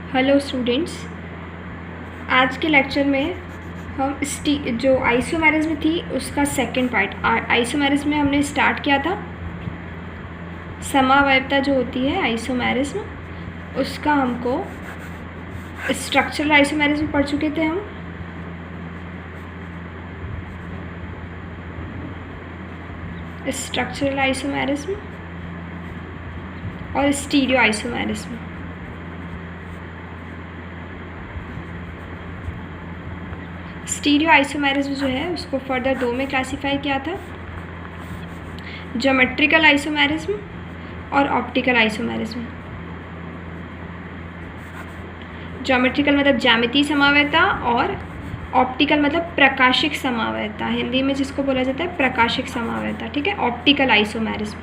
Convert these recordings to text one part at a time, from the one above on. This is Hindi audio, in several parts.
हेलो स्टूडेंट्स, आज के लेक्चर में हम जो आइसोमेरिज्म थी उसका सेकंड पार्ट। आइसोमेरिज्म में हमने स्टार्ट किया था समावयवता जो होती है आइसोमेरिज्म, उसका हमको स्ट्रक्चरल आइसोमेरिज्म पढ़ चुके थे हम। स्ट्रक्चरल आइसोमेरिज्म और स्टीरियो आइसोमेरिज्म। स्टीरियो आइसोमेरिज्म जो है उसको फर्दर दो में क्लासीफाई किया था, ज्योमेट्रिकल आइसोमेरिज्म और ऑप्टिकल आइसोमेरिज्म। ज्योमेट्रिकल मतलब ज्यामितीय समावयवता और ऑप्टिकल मतलब प्रकाशिक समावयवता, हिंदी में जिसको बोला जाता है प्रकाशिक समावयवता। ठीक है, ऑप्टिकल आइसोमेरिज्म।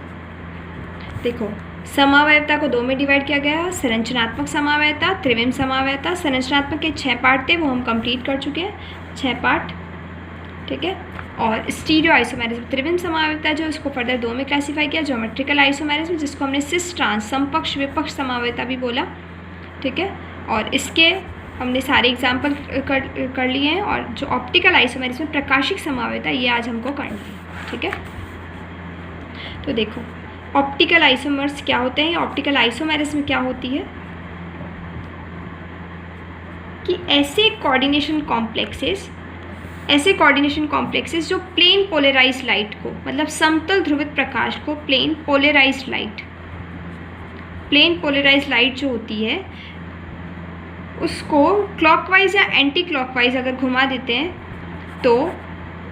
देखो, समावयवता को दो में डिवाइड किया गया है, संरचनात्मक समावयवता, त्रिविम समावयवता। संरचनात्मक के 6 पार्ट थे, वो हम कंप्लीट कर चुके हैं, 6 पार्ट। ठीक है, और स्टीरियो आइसोमेरिज्म त्रिविम समावयवता जो इसको फर्दर दो में क्लासीफाई किया, ज्योमेट्रिकल आइसोमेरिज्म जिसको हमने सिस ट्रांस समपक्ष विपक्ष समावयवता भी बोला। ठीक है, और इसके हमने सारे एग्जाम्पल कर लिए हैं। और जो ऑप्टिकल आइसोमेरिज्म प्रकाशिक समावयवता, ये आज हमको करना है। ठीक है, तो देखो ऑप्टिकल आइसोमर्स क्या होते हैं, ऑप्टिकल आइसोमेरिज्म क्या होती है कि ऐसे कोऑर्डिनेशन कॉम्प्लेक्सेस जो प्लेन पोलराइज्ड लाइट को, मतलब समतल ध्रुवित प्रकाश को, प्लेन पोलराइज्ड लाइट जो होती है उसको क्लॉकवाइज या एंटी क्लॉकवाइज अगर घुमा देते हैं तो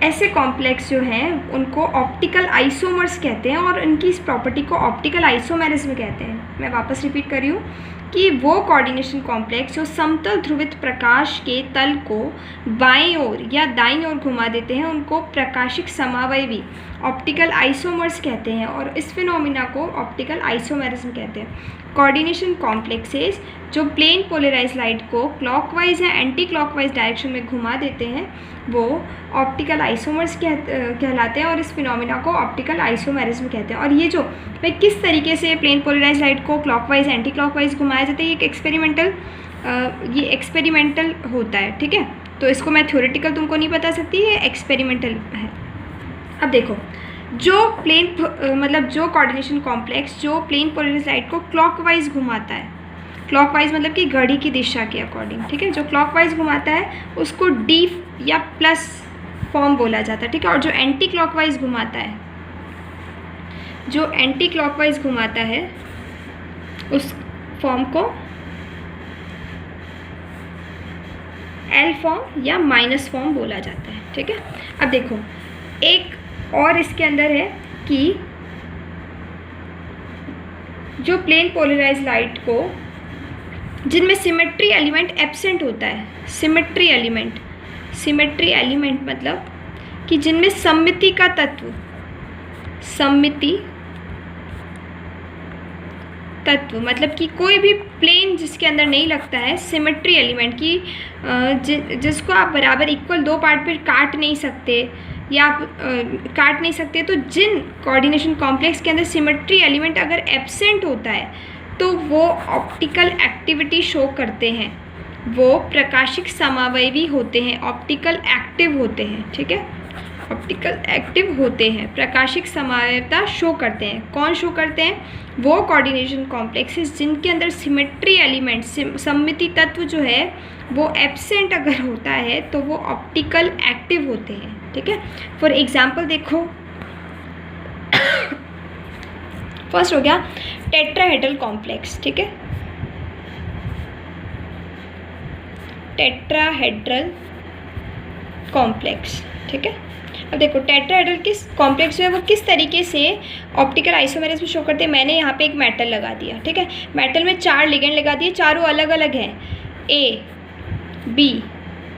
ऐसे कॉम्प्लेक्स जो हैं उनको ऑप्टिकल आइसोमर्स कहते हैं और इनकी इस प्रॉपर्टी को ऑप्टिकल आइसोमेरिज्म कहते हैं। मैं वापस रिपीट कर रही हूँ कि वो कोऑर्डिनेशन कॉम्प्लेक्स जो समतल ध्रुवित प्रकाश के तल को बाएं ओर या दाईं ओर घुमा देते हैं उनको प्रकाशिक समावयवी ऑप्टिकल आइसोमर्स कहते हैं और इस फिनोमिना को ऑप्टिकल आइसोमेरिज्म कहते हैं। कोऑर्डिनेशन कॉम्प्लेक्सेस जो प्लेन पोलराइज्ड लाइट को क्लॉकवाइज या एंटी क्लॉकवाइज डायरेक्शन में घुमा देते हैं वो ऑप्टिकल आइसोमर्स कहलाते हैं और इस फिनोमिना को ऑप्टिकल आइसोमेरिज्म कहते हैं। और ये जो भाई किस तरीके से प्लेन पोलराइज्ड लाइट को क्लॉकवाइज एंटी क्लॉकवाइज घुमाया जाता है, ये एक्सपेरिमेंटल होता है। ठीक है, तो इसको मैं थ्योरेटिकल तुमको नहीं बता सकती, ये एक्सपेरिमेंटल है। अब देखो, जो कोऑर्डिनेशन कॉम्प्लेक्स जो प्लेन पोलराइज्ड लाइट को क्लॉकवाइज घुमाता है, क्लॉकवाइज मतलब कि घड़ी की दिशा के अकॉर्डिंग, ठीक है, जो क्लॉकवाइज घुमाता है उसको डी या प्लस फॉर्म बोला जाता है। ठीक है, और जो एंटी क्लॉकवाइज घुमाता है उस फॉर्म को एल फॉर्म या माइनस फॉर्म बोला जाता है। ठीक है, अब देखो एक और इसके अंदर है कि जो प्लेन पोलराइज्ड लाइट को जिनमें सिमेट्री एलिमेंट एब्सेंट होता है, सिमेट्री एलिमेंट मतलब कि जिनमें सममिति तत्व मतलब कि कोई भी प्लेन जिसके अंदर नहीं लगता है, सिमेट्री एलिमेंट की जिसको आप बराबर इक्वल दो पार्ट पे काट नहीं सकते, तो जिन कोऑर्डिनेशन कॉम्प्लेक्स के अंदर सिमेट्री एलिमेंट अगर एब्सेंट होता है तो वो ऑप्टिकल एक्टिविटी शो करते हैं, वो प्रकाशिक समावयवी होते हैं, ऑप्टिकल एक्टिव होते हैं। ठीक है, ऑप्टिकल एक्टिव होते हैं, प्रकाशिक समावयवता शो करते हैं। कौन शो करते हैं? वो कोऑर्डिनेशन कॉम्प्लेक्सेस जिनके अंदर सिमेट्री एलिमेंट, सममिति तत्व जो है वो एब्सेंट अगर होता है तो वो ऑप्टिकल एक्टिव होते हैं। ठीक है, फॉर एग्जाम्पल देखो, फर्स्ट हो गया टेट्राहेड्रल कॉम्प्लेक्स। ठीक है, टेट्राहेड्रल कॉम्प्लेक्स। ठीक है, अब देखो टेट्राहेड्रल किस कॉम्प्लेक्स जो है वो किस तरीके से ऑप्टिकल आइसोमेरिज्म शो करते हैं। मैंने यहाँ पे एक मेटल लगा दिया। ठीक है, मेटल में 4 लिगेंड लगा दिए, चारों अलग अलग हैं, A, B,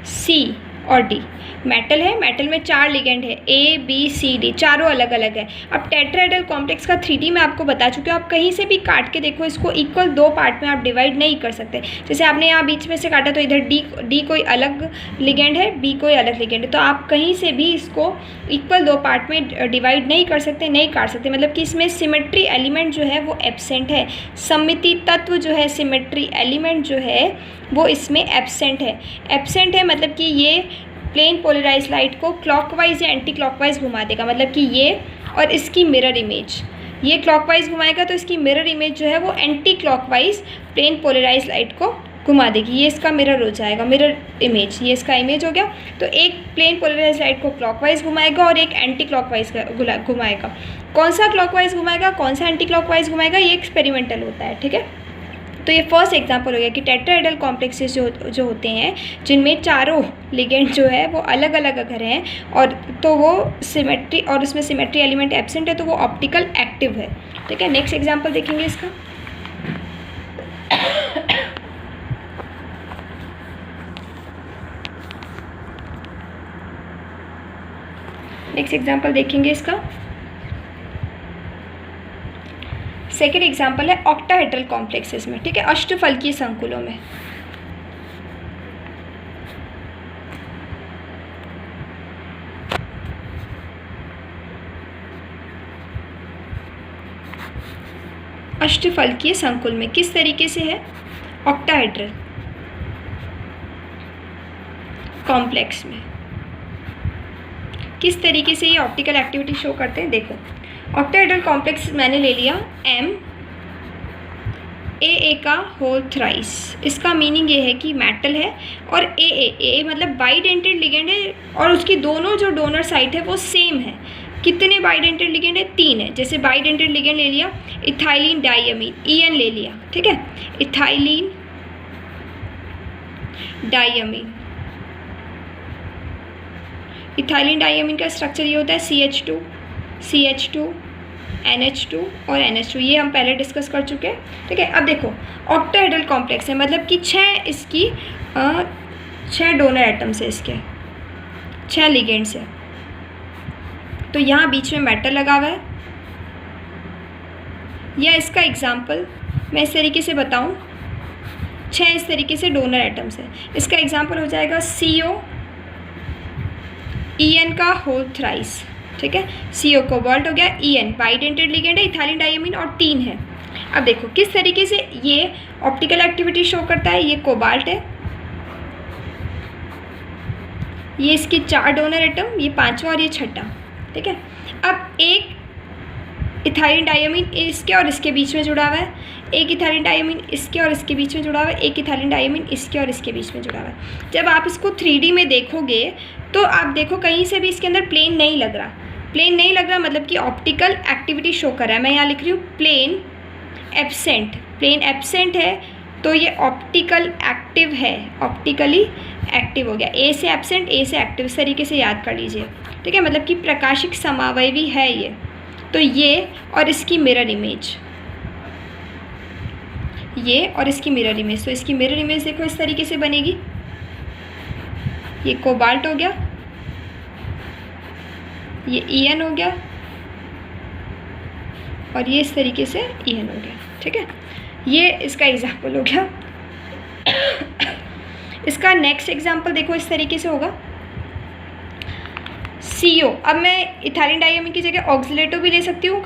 C और डी। मेटल है, मेटल में 4 लिगेंड है, ए बी सी डी, चारों अलग अलग है। अब टेट्राहेड्रल कॉम्प्लेक्स का 3D मैं आपको बता चुकी हूँ, आप कहीं से भी काट के देखो, इसको इक्वल 2 पार्ट में आप डिवाइड नहीं कर सकते। जैसे आपने यहाँ बीच में से काटा तो इधर डी कोई अलग लिगेंड है, बी कोई अलग लिगेंड है, तो आप कहीं से भी इसको इक्वल 2 पार्ट में डिवाइड नहीं कर सकते, नहीं काट सकते। मतलब कि इसमें सिमेट्री एलिमेंट जो है वो एब्सेंट है, सममिति तत्व जो है, सिमेट्री एलिमेंट जो है वो इसमें एब्सेंट है। एब्सेंट है मतलब कि ये प्लेन पोलराइज लाइट को क्लॉकवाइज या एंटी क्लॉकवाइज घुमा देगा। मतलब कि ये और इसकी मिरर इमेज, ये क्लॉकवाइज घुमाएगा तो इसकी मिरर इमेज जो है वो anticlockwise plane polarise light को घुमा देगी। ये इसका मिरर हो जाएगा, मिरर इमेज, ये इसका इमेज हो गया। तो एक प्लेन पोलराइज लाइट को क्लॉकवाइज घुमाएगा और एक एंटी क्लॉकवाइज घुमाएगा। कौन सा क्लॉकवाइज घुमाएगा, कौन सा एंटी क्लॉकवाइज घुमाएगा, ये एक्सपेरिमेंटल होता है, ठीक है। तो ये फर्स्ट एग्जांपल हो गया कि टेट्राहेड्रल कॉम्प्लेक्सेस जो होते हैं, जिनमें चारों लिगेंड जो है वो अलग अलग अगर हैं और तो वो सिमेट्री, और उसमें सिमेट्री एलिमेंट एब्सेंट है, तो वो ऑप्टिकल एक्टिव है, ठीक है। नेक्स्ट एग्जांपल देखेंगे इसका। नेक्स्ट एग्जांपल देखेंगे इसका। सेकेंड एग्जाम्पल है ऑक्टाहेड्रल कॉम्प्लेक्सेस में, ठीक है, अष्टफलकीय संकुलों में। अष्टफलकीय संकुल में किस तरीके से है ऑक्टाहेड्रल कॉम्प्लेक्स में, किस तरीके से ये ऑप्टिकल एक्टिविटी शो करते हैं। देखो, ऑक्टाहेड्रल कॉम्प्लेक्स मैंने ले लिया एम ए का होल थ्राइस। इसका मीनिंग ये है कि मेटल है और ए मतलब बाइडेंटेड लिगेंड है और उसकी दोनों जो डोनर साइट है वो सेम है। कितने बाइडेंटेड लिगेंड है, 3 है। जैसे बाइडेंटेड लिगेंड ले लिया इथाइलिन डाइअमीन, EN ले लिया, ठीक है, इथाइलिन डाइअमीन। इथाइलिन डाइअमीन का स्ट्रक्चर ये होता है CH2 CH2 NH2 और NH2, ये हम पहले डिस्कस कर चुके हैं, ठीक है। अब देखो ऑक्टाहेड्रल कॉम्प्लेक्स है, मतलब कि 6 डोनर एटम्स है, इसके 6 लिगेंड्स है। तो यहाँ बीच में मेटल लगा हुआ है, या इसका एग्जाम्पल मैं इस तरीके से बताऊँ, 6 इस तरीके से डोनर एटम्स है। इसका एग्जाम्पल हो जाएगा CO EN का होल थ्राइस, ठीक है। CO कोबाल्ट हो गया, EN बाइडेंटेड लिगेंड है, इथाइलिन डाइअमीन और 3 है। अब देखो किस तरीके से ये ऑप्टिकल एक्टिविटी शो करता है। ये कोबाल्ट है, ये इसकी 4 डोनर एटम, ये 5वां और ये 6ठा, ठीक है। अब एक इथाइलिन डाइअमीन इसके और इसके बीच में जुड़ा हुआ है, एक इथाइलिन डाइअमीन इसके और इसके बीच में जुड़ा हुआ है, एक इथाइलिन डाइअमीन इसके और इसके बीच में जुड़ा हुआ है। जब आप इसको 3D में देखोगे तो आप देखो कहीं से भी इसके अंदर प्लेन नहीं लग रहा, प्लेन नहीं लग रहा, मतलब कि ऑप्टिकल एक्टिविटी शो कर रहा है। मैं यहाँ लिख रही हूँ प्लेन एब्सेंट, प्लेन एब्सेंट है तो ये ऑप्टिकल एक्टिव है, ऑप्टिकली एक्टिव हो गया। ए से एब्सेंट, ए से एक्टिव, इस तरीके से याद कर लीजिए, ठीक है। मतलब कि प्रकाशिक समावयवी है ये। तो ये और इसकी मिरर इमेज, ये और इसकी मिरर इमेज, तो इसकी मिरर इमेज देखो इस तरीके से बनेगी। ये कोबाल्ट हो गया, ये EN हो गया और ये इस तरीके से EN हो गया, ठीक है। ये इसका एग्जाम्पल हो गया। इसका नेक्स्ट एग्जाम्पल देखो इस तरीके से होगा CO। अब मैं इथाइलिन डाइअमीन की जगह ऑक्सीलेटो भी ले सकती हूँ,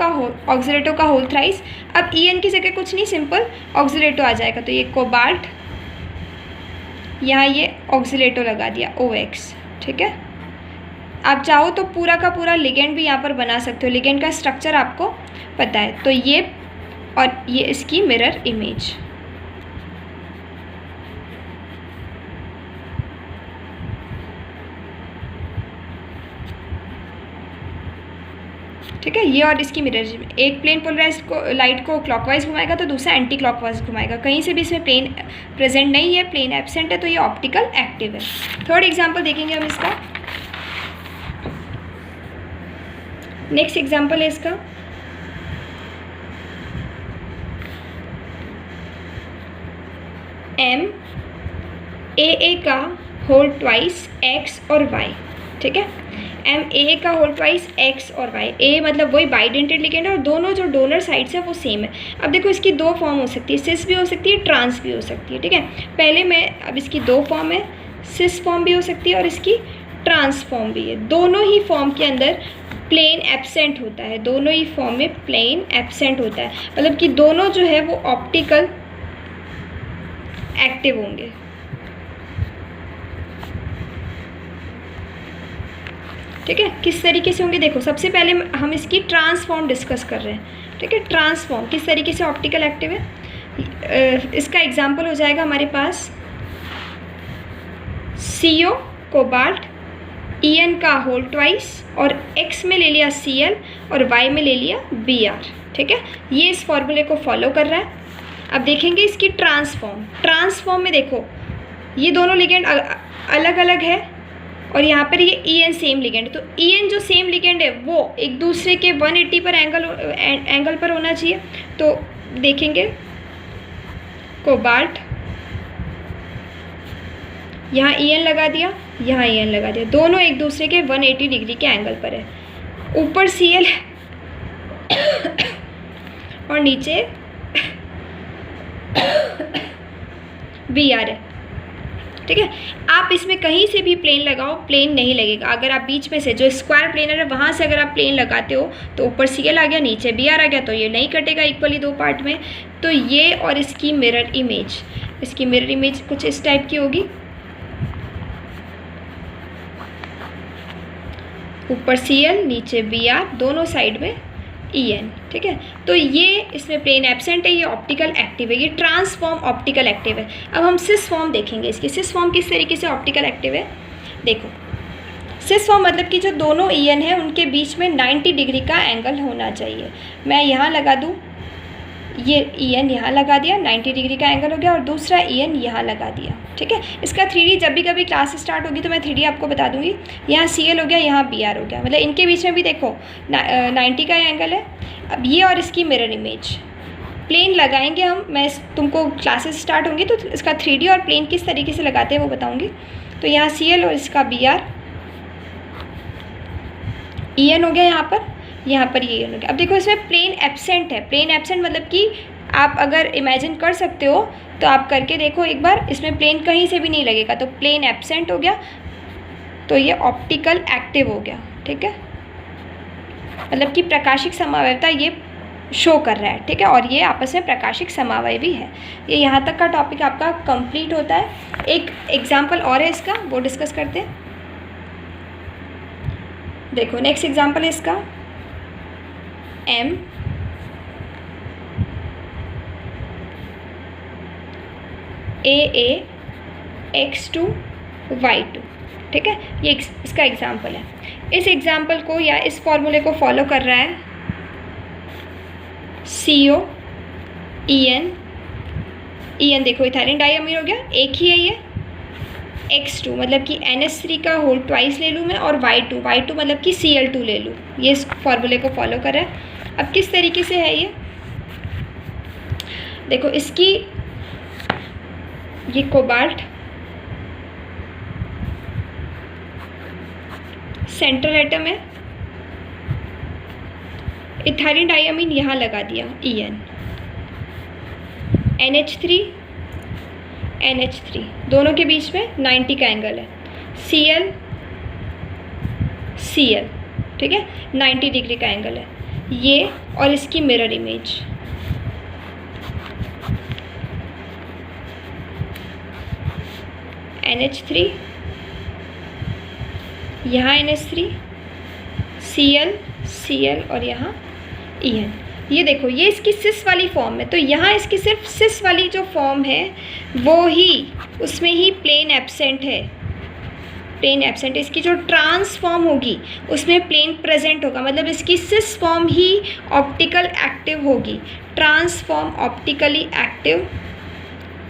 ऑक्सीलेटो का होल थ्राइस। अब EN की जगह कुछ नहीं, सिंपल ऑक्सीलेटो आ जाएगा। तो ये कोबाल्ट, यहाँ ये ऑक्सीलेटो लगा दिया OX, ठीक है। आप चाहो तो पूरा का पूरा लिगेंड भी यहाँ पर बना सकते हो, लिगेंड का स्ट्रक्चर आपको पता है। तो ये और ये इसकी मिरर इमेज, ठीक है। ये और इसकी मिरर इमेज, एक प्लेन पोलराइज लाइट को क्लॉकवाइज घुमाएगा तो दूसरा एंटी क्लॉकवाइज घुमाएगा। कहीं से भी इसमें प्लेन प्रेजेंट नहीं है, प्लेन एब्सेंट है, तो ये ऑप्टिकल एक्टिव है। थर्ड एग्जाम्पल देखेंगे हम इसका। नेक्स्ट एग्जाम्पल है इसका M AA का होल ट्वाइस एक्स और वाई, ठीक है। एम ए का होल ट्वाइस एक्स और वाई, ए मतलब वही बाइडेंटेड लिगेंड है और दोनों जो डोनर साइड्स है वो सेम है। अब देखो इसकी दो फॉर्म हो सकती है, सिस भी हो सकती है, ट्रांस भी हो सकती है, ठीक है। पहले मैं अब इसकी दो फॉर्म है, सिस फॉर्म भी हो सकती है और इसकी ट्रांस फॉर्म भी है। दोनों ही फॉर्म के अंदर प्लेन एब्सेंट होता है, दोनों ही फॉर्म में प्लेन एब्सेंट होता है, मतलब कि दोनों जो है वो ऑप्टिकल एक्टिव होंगे। ठीक है, किस तरीके से होंगे देखो, सबसे पहले हम इसकी ट्रांसफॉर्म डिस्कस कर रहे हैं, ठीक है। ट्रांसफॉर्म किस तरीके से ऑप्टिकल एक्टिव है, इसका एग्जांपल हो जाएगा हमारे पास CO कोबाल्ट, En का होल ट्वाइस और X में ले लिया Cl और Y में ले लिया Br, ठीक है। ये इस फॉर्मूले को फॉलो कर रहा है। अब देखेंगे इसकी ट्रांसफॉर्म में देखो ये दोनों लिगेंड अलग अलग है और यहाँ पर ये En सेम लिगेंड, तो En जो सेम लिगेंड है वो एक दूसरे के 180 पर एंगल पर होना चाहिए। तो देखेंगे कोबाल्ट, यहाँ En लगा दिया, यहाँ En लगा दिया, दोनों एक दूसरे के 180 डिग्री के एंगल पर है। ऊपर Cl और नीचे Br है, ठीक है। आप इसमें कहीं से भी प्लेन लगाओ, प्लेन नहीं लगेगा। अगर आप बीच में से जो स्क्वायर प्लेनर है वहाँ से अगर आप प्लेन लगाते हो तो ऊपर Cl आ गया, नीचे Br आ गया, तो ये नहीं कटेगा इक्वली दो पार्ट में। तो ये और इसकी मिरर इमेज कुछ इस टाइप की होगी, ऊपर Cl नीचे Br, दोनों साइड में En, ठीक है। तो ये इसमें प्लेन एब्सेंट है, ये ऑप्टिकल एक्टिव है, ये ट्रांसफॉर्म ऑप्टिकल एक्टिव है। अब हम सिस फॉर्म देखेंगे, इसकी सिस फॉर्म किस तरीके से ऑप्टिकल एक्टिव है। देखो सिस फॉर्म मतलब कि जो दोनों En है उनके बीच में 90 डिग्री का एंगल होना चाहिए। मैं यहाँ लगा दूँ, ये En यहाँ लगा दिया, 90 डिग्री का एंगल हो गया, और दूसरा En यहाँ लगा दिया, ठीक है। इसका 3D जब भी कभी क्लास स्टार्ट होगी तो मैं 3D आपको बता दूंगी। यहाँ Cl हो गया, यहाँ Br हो गया, मतलब इनके बीच में भी देखो 90 का एंगल है। अब ये और इसकी मिरर इमेज प्लेन लगाएंगे हम, मैं तुमको क्लासेस स्टार्ट होंगी तो इसका 3D और प्लेन किस तरीके से लगाते हैं वो बताऊँगी। तो यहाँ Cl और इसका Br, En हो गया यहाँ पर ये En हो गया। अब देखो इसमें प्लेन एब्सेंट है, प्लेन एब्सेंट मतलब कि आप अगर इमेजिन कर सकते हो तो आप करके देखो एक बार, इसमें प्लेन कहीं से भी नहीं लगेगा, तो प्लेन एब्सेंट हो गया, तो ये ऑप्टिकल एक्टिव हो गया, ठीक है। मतलब कि प्रकाशिक समावयवता ये शो कर रहा है, ठीक है, और ये आपस में प्रकाशिक समावय भी है। ये यहाँ तक का टॉपिक आपका कंप्लीट होता है। एक एग्जाम्पल और है इसका, वो डिस्कस करते हैं। देखो नेक्स्ट एग्जाम्पल है इसका, M AA X2 Y2, ठीक है। ये इसका एग्जाम्पल है। इस एग्जाम्पल को या इस फॉर्मूले को फॉलो कर रहा है CO En देखो इथाइलिन डाइअमीन हो गया, एक ही है ये। X2 मतलब कि NH3 का होल ट्वाइस ले लूँ मैं, और Y2 मतलब कि Cl2 ले लूँ। ये इस फॉर्मूले को फॉलो कर रहा है। अब किस तरीके से है ये देखो, इसकी ये कोबाल्ट सेंट्रल एटम है, इथाइलिन डाइअमीन यहाँ लगा दिया En, NH3 दोनों के बीच में 90 का एंगल है, Cl ठीक है, 90 डिग्री का एंगल है ये, और इसकी मिरर इमेज NH3 यहाँ NH3 Cl और यहाँ En। ये देखो ये इसकी सिस वाली फॉर्म है, तो यहाँ इसकी सिर्फ सिस वाली जो फॉर्म है वो ही, उसमें ही प्लेन एब्सेंट है। इसकी जो ट्रांसफॉर्म होगी उसमें प्लेन प्रेजेंट होगा, मतलब इसकी सिस फॉर्म ही ऑप्टिकल एक्टिव होगी। Transform optically active,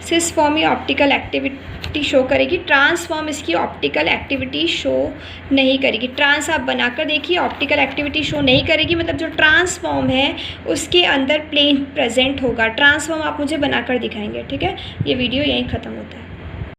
cis form ही ऑप्टिकल एक्टिविटी शो करेगी, ट्रांसफॉर्म इसकी ऑप्टिकल एक्टिविटी शो नहीं करेगी। ट्रांस आप बनाकर देखिए, ऑप्टिकल एक्टिविटी शो नहीं करेगी, मतलब जो ट्रांसफॉर्म है उसके अंदर प्लेन प्रेजेंट होगा। ट्रांसफॉर्म आप मुझे बनाकर दिखाएंगे, ठीक है। ये वीडियो यहीं ख़त्म होता है।